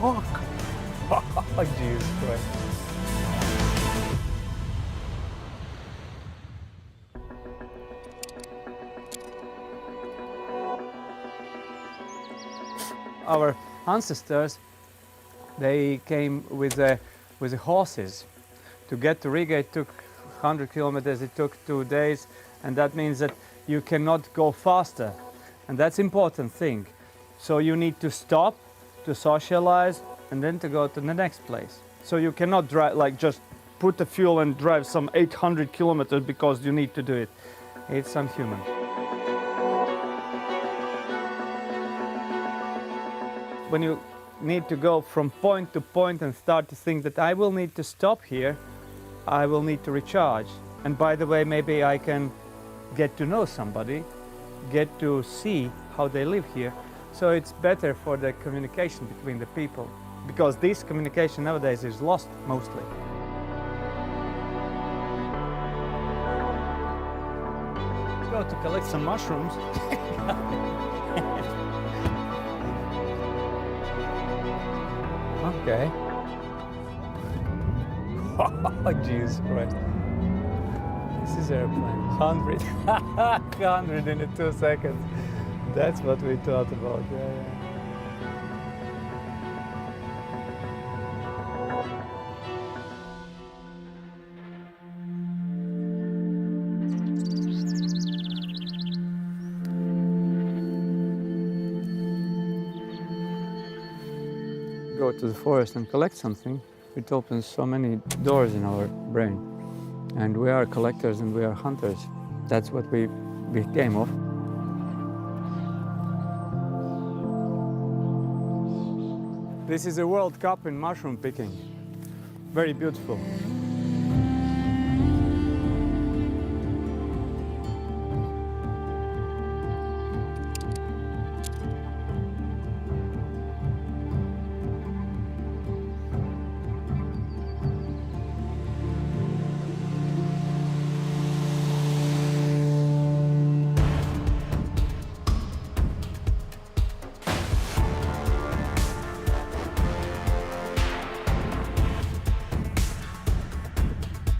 fuck? Oh, Jesus Christ. Our ancestors, they came with the horses. To get to Riga, it took 100 kilometers, it took 2 days, and that means that you cannot go faster. And that's important thing. So you need to stop, to socialize, and then to go to the next place. So you cannot drive, like just put the fuel and drive some 800 kilometers because you need to do it. It's unhuman. When you need to go from point to point and start to think that I will need to stop here, I will need to recharge. And by the way, maybe I can get to know somebody, get to see how they live here. So it's better for the communication between the people, because this communication nowadays is lost mostly. Let's go to collect some mushrooms. Okay. Oh, Jesus Christ. This is airplane. 100. 100 in 2 seconds. That's what we thought about. Yeah. Go to the forest and collect something, it opens so many doors in our brain. And we are collectors and we are hunters. That's what we became of. This is a World Cup in mushroom picking. Very beautiful.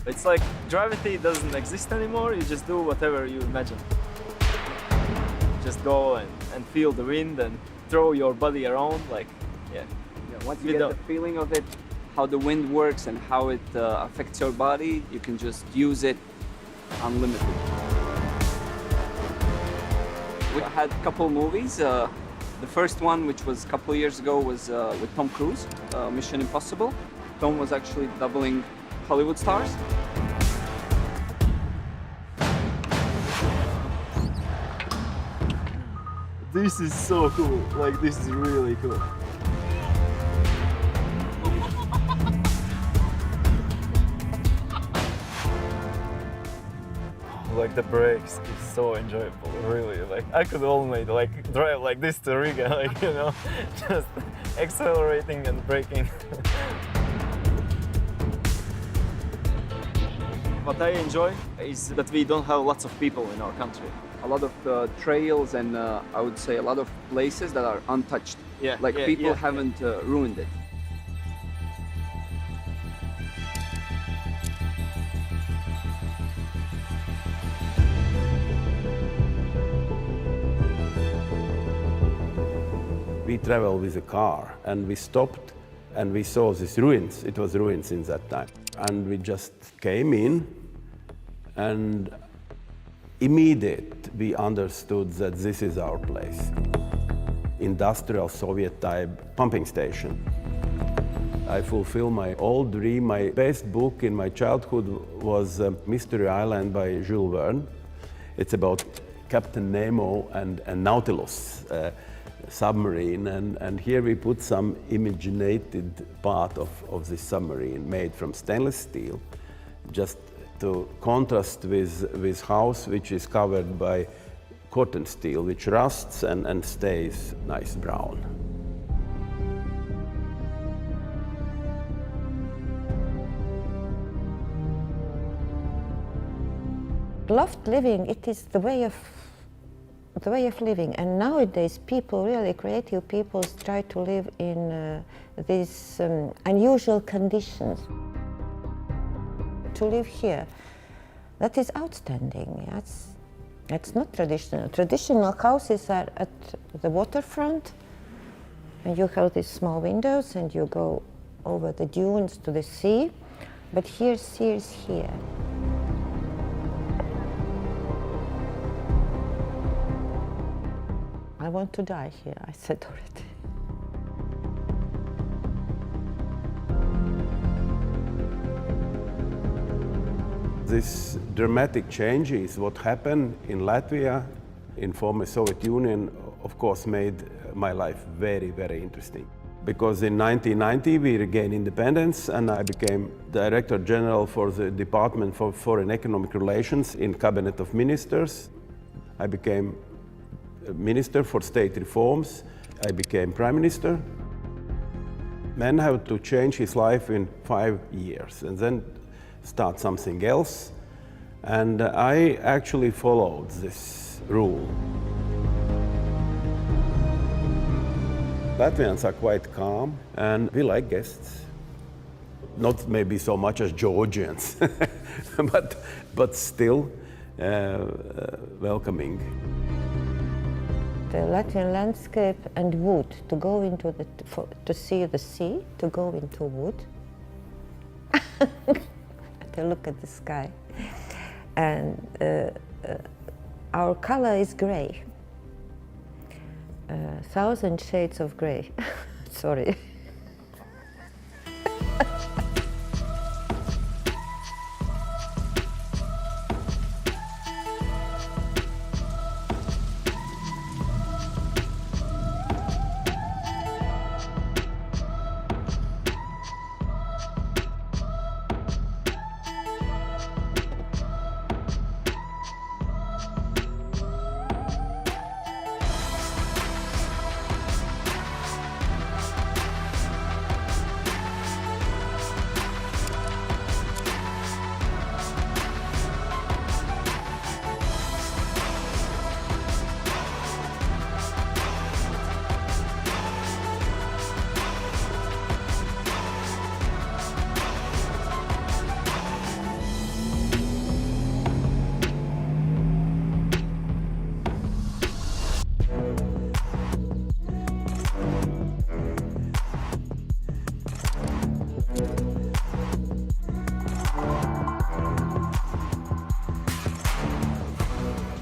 It's like gravity doesn't exist anymore, you just do whatever you imagine. Just go and feel the wind and throw your body around, like, yeah. Once you get the feeling of it, how the wind works and how it affects your body, you can just use it unlimited. We had a couple movies. The first one, which was a couple years ago, was with Tom Cruise, Mission Impossible. Tom was actually doubling Hollywood stars. This is so cool, like this is really cool. Like the brakes is so enjoyable, really. Like I could only like drive like this to Riga, like, you know, just accelerating and braking. What I enjoy is that we don't have lots of people in our country. A lot of trails and I would say a lot of places that are untouched. Yeah, like people haven't ruined it. We traveled with a car and we stopped and we saw these ruins. It was ruins in that time. And we just came in and immediately we understood that this is our place. Industrial Soviet type pumping station. I fulfilled my old dream. My best book in my childhood was Mystery Island by Jules Verne. It's about Captain Nemo and Nautilus submarine, and here we put some imaginated part of this submarine made from stainless steel, just to contrast with house which is covered by cotton steel, which rusts and stays nice brown. Loft living, it is the way of the way of living. And nowadays people, really creative people, try to live in these unusual conditions. To live here, that is outstanding. It's not traditional. Traditional houses are at the waterfront, and you have these small windows and you go over the dunes to the sea, but here, sea is here. I want to die here, I said already. This dramatic change is what happened in Latvia, in former Soviet Union, of course made my life very, very interesting. Because in 1990 we regained independence and I became Director General for the Department for Foreign Economic Relations in Cabinet of Ministers. I became Minister for State Reforms. I became Prime Minister. Man had to change his life in 5 years and then start something else. And I actually followed this rule. Latvians are quite calm and we like guests. Not maybe so much as Georgians, but still welcoming. The Latvian landscape and wood, to go into to see the sea, to go into wood, to look at the sky. And our color is gray. 1,000 shades of gray. Sorry.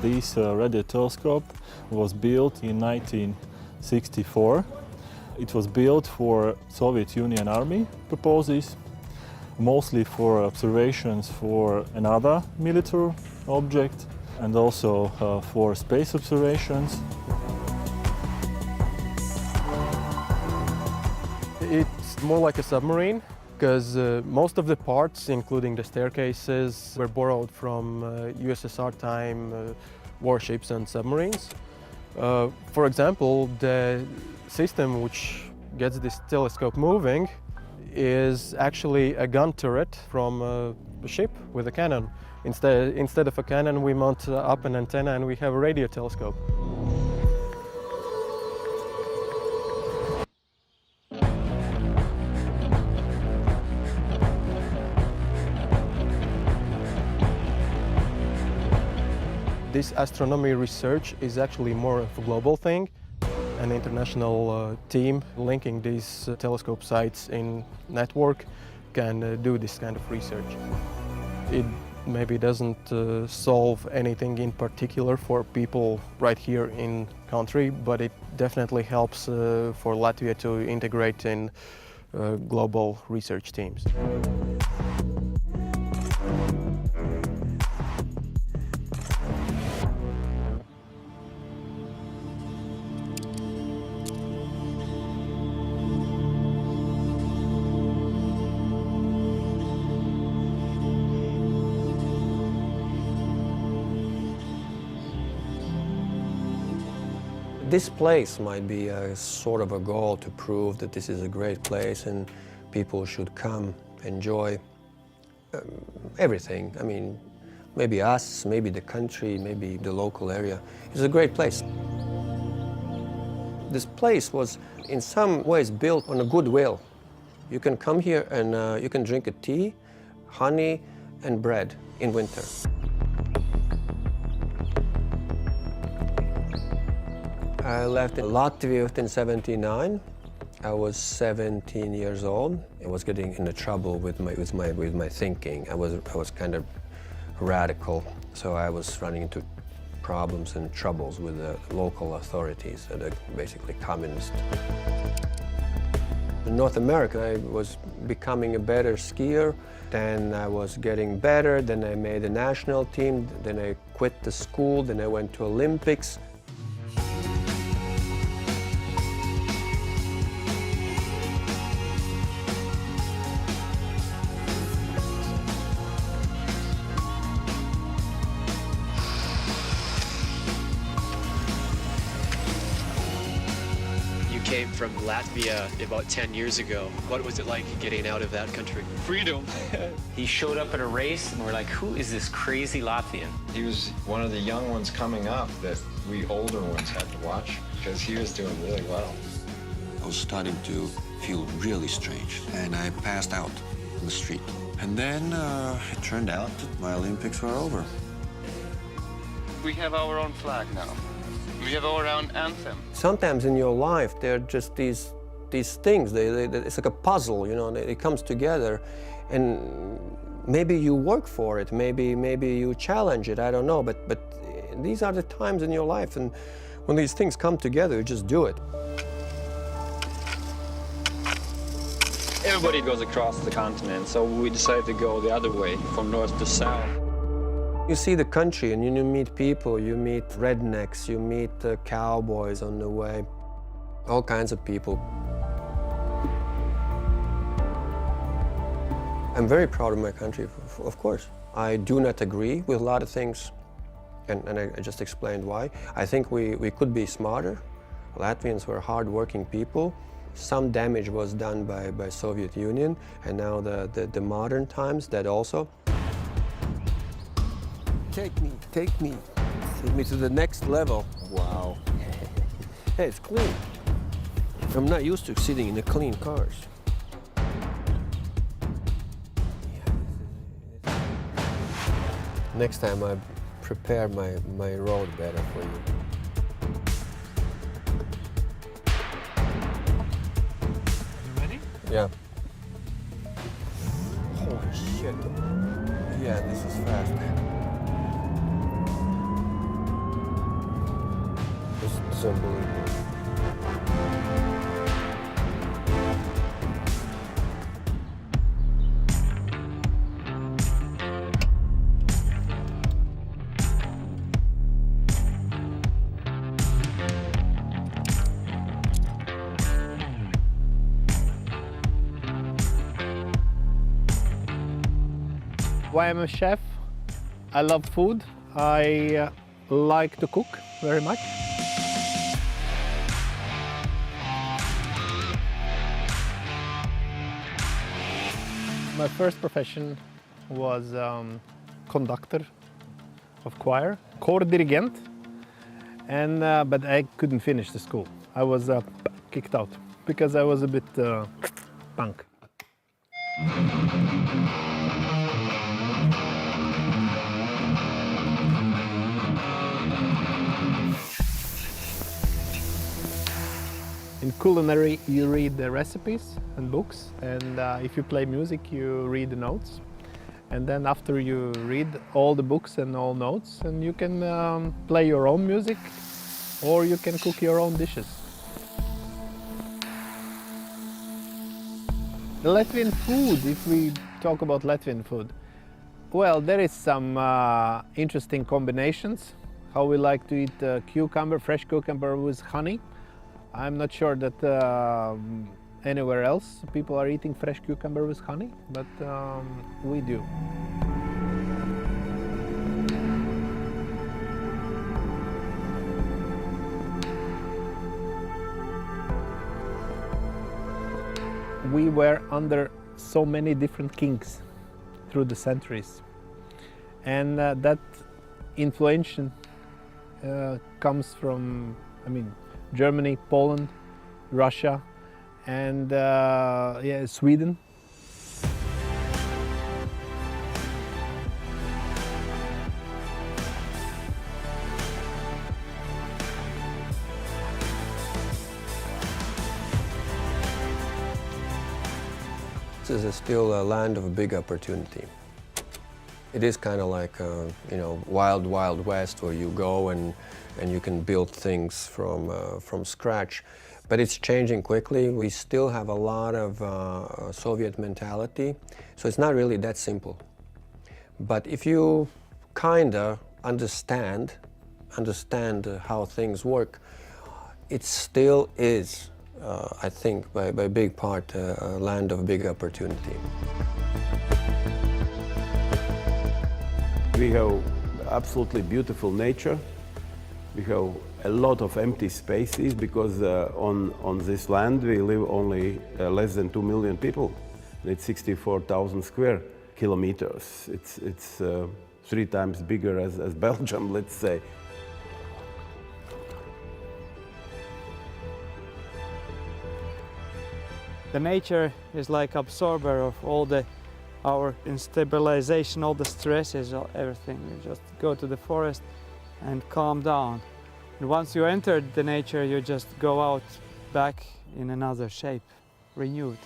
This radio telescope was built in 1964. It was built for Soviet Union Army purposes, mostly for observations for another military object and also for space observations. It's more like a submarine because most of the parts, including the staircases, were borrowed from USSR time warships and submarines. For example, the system which gets this telescope moving is actually a gun turret from a ship with a cannon. Instead of a cannon, we mount up an antenna and we have a radio telescope. This astronomy research is actually more of a global thing. An international team linking these telescope sites in network can do this kind of research. It maybe doesn't solve anything in particular for people right here in country, but it definitely helps for Latvia to integrate in global research teams. This place might be a sort of a goal to prove that this is a great place and people should come, enjoy everything. I mean, maybe us, maybe the country, maybe the local area. It's a great place. This place was in some ways built on a goodwill. You can come here and you can drink a tea, honey and bread in winter. I left Latvia in '79. I was 17 years old. I was getting into trouble with my thinking. I was kind of radical, so I was running into problems and troubles with the local authorities that are basically communist. In North America, I was becoming a better skier. Then I was getting better. Then I made a national team. Then I quit the school. Then I went to Olympics. Came from Latvia about 10 years ago. What was it like getting out of that country? Freedom. He showed up at a race and we're like, who is this crazy Latvian? He was one of the young ones coming up that we older ones had to watch because he was doing really well. I was starting to feel really strange and I passed out in the street. And then it turned out that my Olympics were over. We have our own flag now. We have our own anthem. Sometimes in your life, there are just these things. It's like a puzzle, you know. It comes together, and maybe you work for it. Maybe you challenge it. I don't know. But these are the times in your life, and when these things come together, you just do it. Everybody goes across the continent, so we decided to go the other way, from north to south. You see the country and you meet people, you meet rednecks, you meet cowboys on the way, all kinds of people. I'm very proud of my country, of course. I do not agree with a lot of things, and I just explained why. I think we could be smarter. Latvians were hard-working people. Some damage was done by Soviet Union, and now the modern times, that also. Take me to the next level. Wow. Hey, it's clean. I'm not used to sitting in the clean cars. Next time I prepare my road better for you. You ready? Yeah. Holy shit. Yeah, this is fast. It's unbelievable. Why I'm a chef? I love food. I like to cook very much. My first profession was conductor of choir, choir dirigent, and but I couldn't finish the school. I was kicked out because I was a bit punk. In culinary, you read the recipes and books, and if you play music, you read the notes. And then after you read all the books and all notes, and you can play your own music, or you can cook your own dishes. The Latvian food, if we talk about Latvian food, well, there is some interesting combinations. How we like to eat cucumber, fresh cucumber with honey. I'm not sure that anywhere else people are eating fresh cucumber with honey, but we do. We were under so many different kings through the centuries. and that influence comes from, I mean, Germany, Poland, Russia, and yeah, Sweden. This is still a land of big opportunity. It is kind of like, you know, wild, wild west where you go and you can build things from scratch. But it's changing quickly. We still have a lot of Soviet mentality, so it's not really that simple. But if you kind of understand how things work, it still is, I think, by big part, a land of big opportunity. We have absolutely beautiful nature. We have a lot of empty spaces because on this land we live only less than 2 million people. It's 64,000 square kilometers. It's 3 times bigger as Belgium, let's say. The nature is like absorber of all our instabilization, all the stresses, everything. You just go to the forest and calm down. And once you enter the nature, you just go out back in another shape, renewed.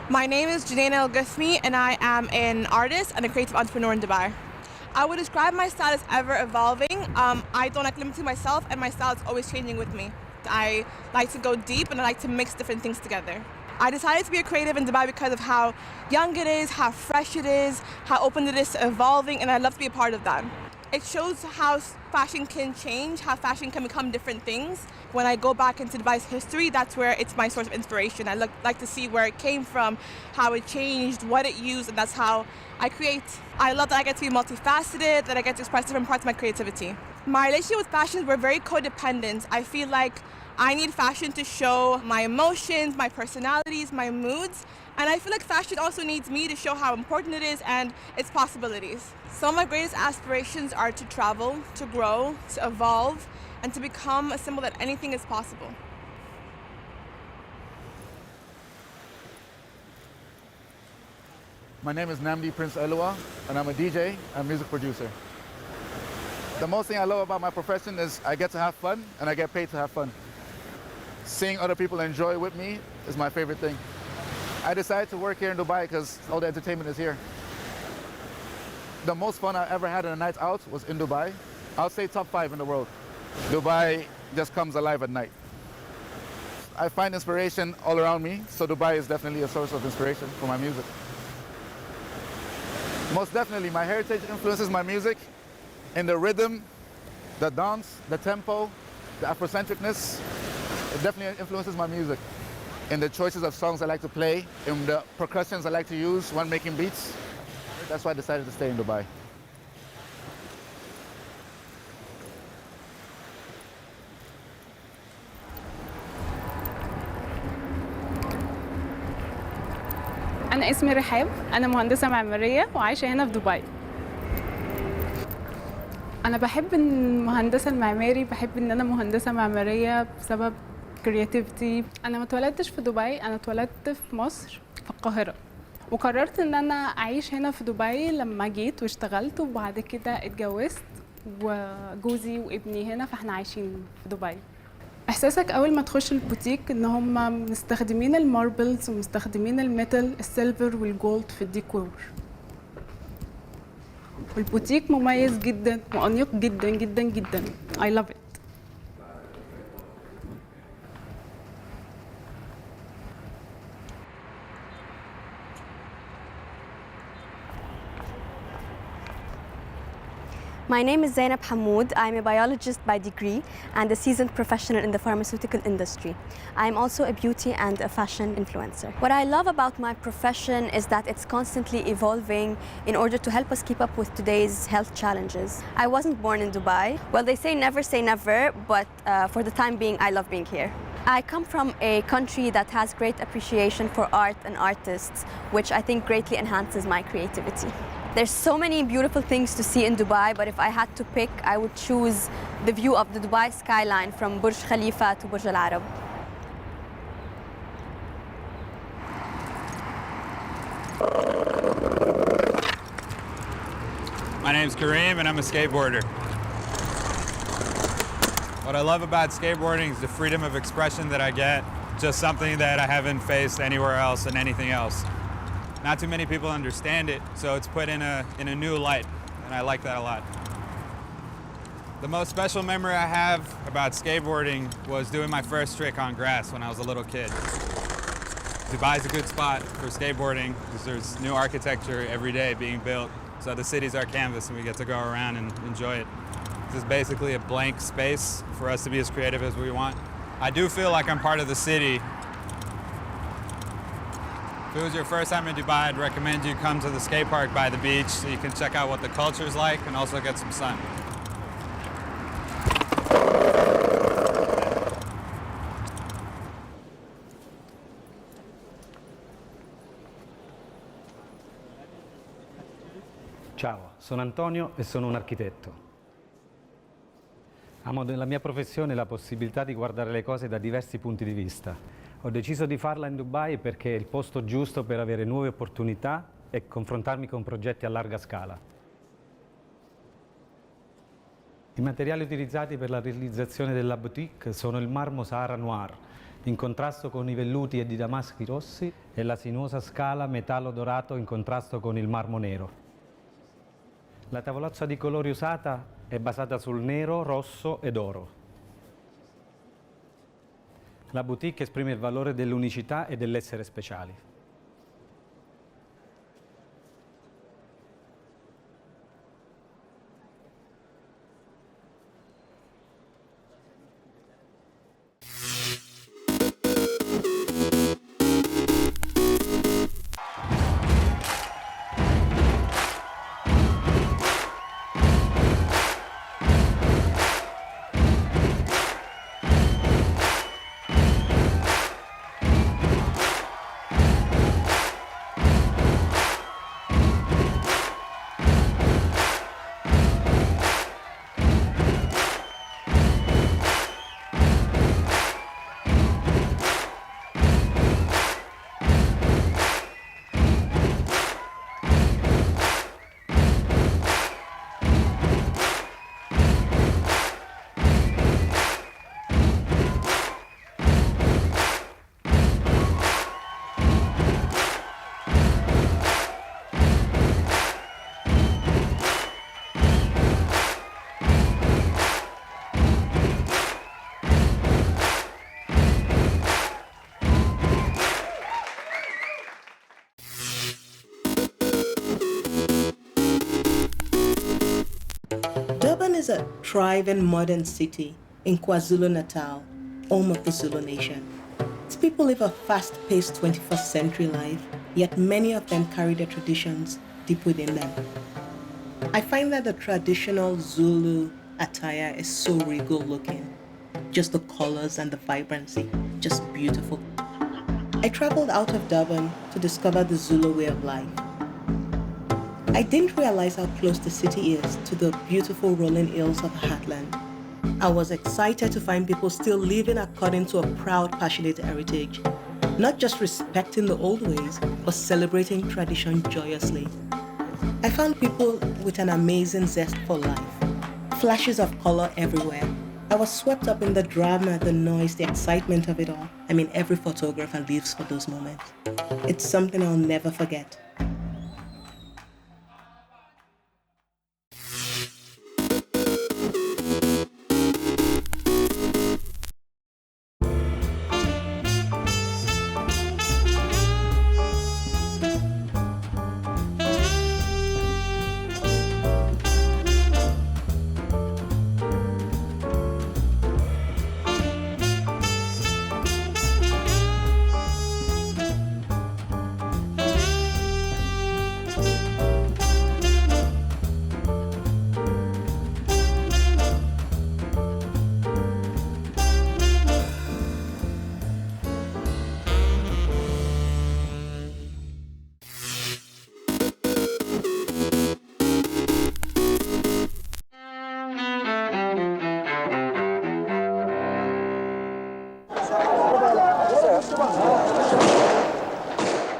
My name is Janaina El-Ghasmi and I am an artist and a creative entrepreneur in Dubai. I would describe my style as ever evolving. I don't like limiting myself and my style is always changing with me. I like to go deep and I like to mix different things together. I decided to be a creative in Dubai because of how young it is, how fresh it is, how open it is to evolving, and I love to be a part of that. It shows how fashion can change, how fashion can become different things. When I go back into Dubai's history, that's where it's my source of inspiration. I like to see where it came from, how it changed, what it used, and that's how I create. I love that I get to be multifaceted, that I get to express different parts of my creativity. My relationship with fashion, we're very codependent. I feel like I need fashion to show my emotions, my personalities, my moods, and I feel like fashion also needs me to show how important it is and its possibilities. Some of my greatest aspirations are to travel, to grow, to evolve, and to become a symbol that anything is possible. My name is Namdi Prince Elua, and I'm a DJ and music producer. The most thing I love about my profession is I get to have fun, and I get paid to have fun. Seeing other people enjoy with me is my favorite thing. I decided to work here in Dubai because all the entertainment is here. The most fun I ever had on a night out was in Dubai. I'll say top 5 in the world. Dubai just comes alive at night. I find inspiration all around me, so Dubai is definitely a source of inspiration for my music. Most definitely, my heritage influences my music in the rhythm, the dance, the tempo, the Afrocentricness. It definitely influences my music in the choices of songs I like to play, in the percussions I like to use when making beats. That's why I decided to stay in Dubai. أنا اسمي رحاب، أنا مهندسة معمارية وعايشة هنا في دبي. أنا بحب المهندسة المعماري، بحب إن أنا مهندسة معمارية بسبب creativity. أنا ما اتولدتش في دبي، أنا اتولدت في مصر في القاهرة. وقررت إن أنا أعيش هنا في دبي لما جيت واشتغلت وبعد كده اتجوزت وجوزي وابني هنا فاحنا عايشين في دبي. احساسك اول ما تخش البوتيك ان هم مستخدمين الماربلز ومستخدمين الميتال السيلفر والجولد في الديكور. والبوتيك مميز جدا وانيق جدا جدا جدا. I love it. My name is Zainab Hamoud. I'm a biologist by degree and a seasoned professional in the pharmaceutical industry. I'm also a beauty and a fashion influencer. What I love about my profession is that it's constantly evolving in order to help us keep up with today's health challenges. I wasn't born in Dubai. Well, they say never, but for the time being, I love being here. I come from a country that has great appreciation for art and artists, which I think greatly enhances my creativity. There's so many beautiful things to see in Dubai, but if I had to pick, I would choose the view of the Dubai skyline from Burj Khalifa to Burj Al Arab. My name's Kareem and I'm a skateboarder. What I love about skateboarding is the freedom of expression that I get, just something that I haven't faced anywhere else and anything else. Not too many people understand it, so it's put in a new light, and I like that a lot. The most special memory I have about skateboarding was doing my first trick on grass when I was a little kid. Dubai's a good spot for skateboarding because there's new architecture every day being built, so the city's our canvas and we get to go around and enjoy it. This is basically a blank space for us to be as creative as we want. I do feel like I'm part of the city. If it was your first time in Dubai, I'd recommend you come to the skate park by the beach so you can check out what the culture's like and also get some sun. Ciao, sono Antonio e sono un architetto. Amo nella mia professione la possibilità di guardare le cose da diversi punti di vista. Ho deciso di farla in Dubai perché è il posto giusto per avere nuove opportunità e confrontarmi con progetti a larga scala. I materiali utilizzati per la realizzazione della boutique sono il marmo Sahara Noir, in contrasto con i velluti e i damaschi rossi, e la sinuosa scala metallo dorato in contrasto con il marmo nero. La tavolozza di colori usata è basata sul nero, rosso ed oro. La boutique esprime il valore dell'unicità e dell'essere speciali. is a thriving modern city in KwaZulu-Natal, home of the Zulu nation. Its people live a fast-paced 21st century life, yet many of them carry their traditions deep within them. I find that the traditional Zulu attire is so regal looking. Just the colors and the vibrancy, just beautiful. I traveled out of Durban to discover the Zulu way of life. I didn't realize how close the city is to the beautiful rolling hills of the heartland. I was excited to find people still living according to a proud, passionate heritage, not just respecting the old ways, but celebrating tradition joyously. I found people with an amazing zest for life, flashes of color everywhere. I was swept up in the drama, the noise, the excitement of it all. I mean, every photographer lives for those moments. It's something I'll never forget.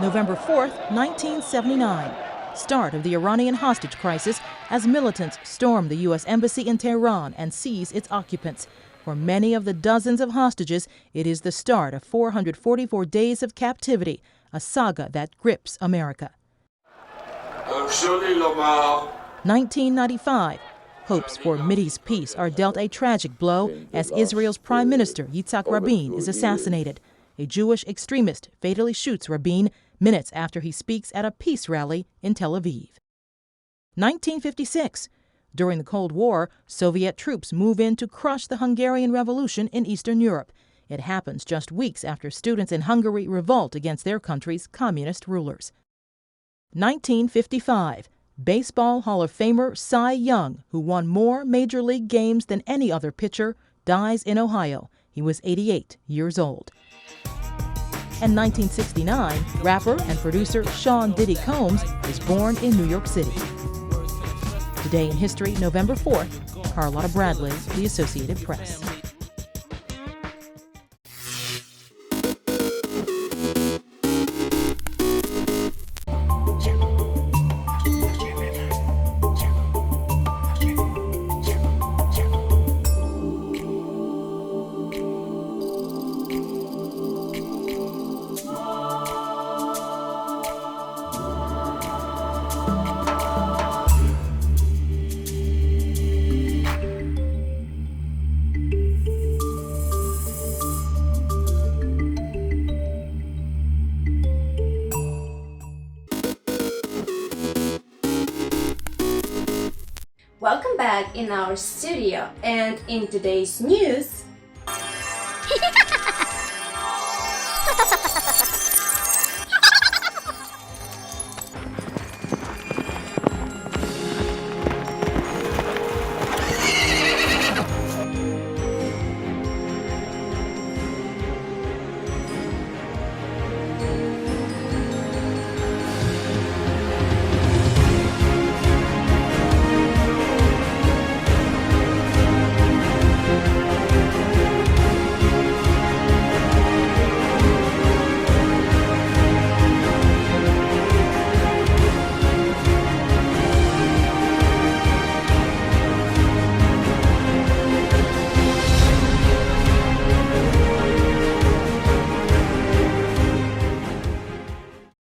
November 4th, 1979, start of the Iranian hostage crisis as militants storm the U.S. Embassy in Tehran and seize its occupants. For many of the dozens of hostages, it is the start of 444 days of captivity, a saga that grips America. 1995, hopes for Mideast peace are dealt a tragic blow as Israel's Prime Minister Yitzhak Rabin is assassinated. A Jewish extremist fatally shoots Rabin minutes after he speaks at a peace rally in Tel Aviv. 1956. During the Cold War, Soviet troops move in to crush the Hungarian Revolution in Eastern Europe. It happens just weeks after students in Hungary revolt against their country's communist rulers. 1955. Baseball Hall of Famer Cy Young, who won more Major League games than any other pitcher, dies in Ohio. He was 88 years old. And 1969, rapper and producer Sean Diddy Combs was born in New York City. Today in History, November 4th, Carlotta Bradley, The Associated Press. Welcome back in our studio, and in today's news,